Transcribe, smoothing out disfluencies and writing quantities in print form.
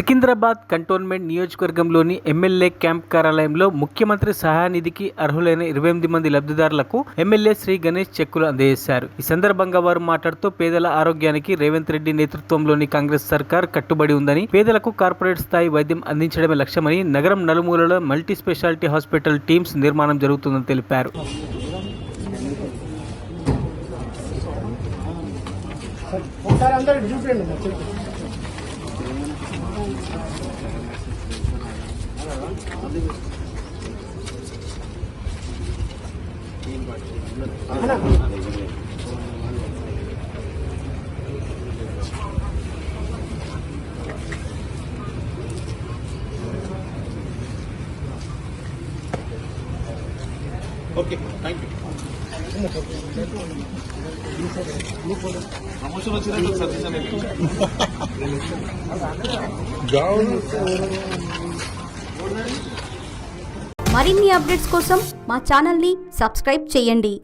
Secunderabad cantonment నియోజకవర్గంలోని MLA camp కార్యాలయంలో ముఖ్యమంత్రి సహాయనిధికి అర్హులైన 28 మంది లబ్ధిదారులకు ఎమ్మెల్యే శ్రీ గణేష్ చెక్కులు అందజేశారు. ఈ సందర్భంగా వారు మాట్లాడుతూ పేదల ఆరోగ్యానికి రేవంత్ రెడ్డి నేతృత్వంలోని కాంగ్రెస్ సర్కార్ కట్టుబడి ఉందని, పేదలకు కార్పొరేట్ స్థాయి వైద్యం అందించడమే లక్ష్యమని, నగరం నలుమూలలో మల్టీ స్పెషాలిటీ హాస్పిటల్ టీమ్స్ నిర్మాణం జరుగుతుందని తెలిపారు. Okay, thank you. Promotion వచ్చిందంటే సర్వీస్ మరిన్ని అప్డేట్స్ కోసం మా ఛానల్ని సబ్స్క్రైబ్ చేయండి.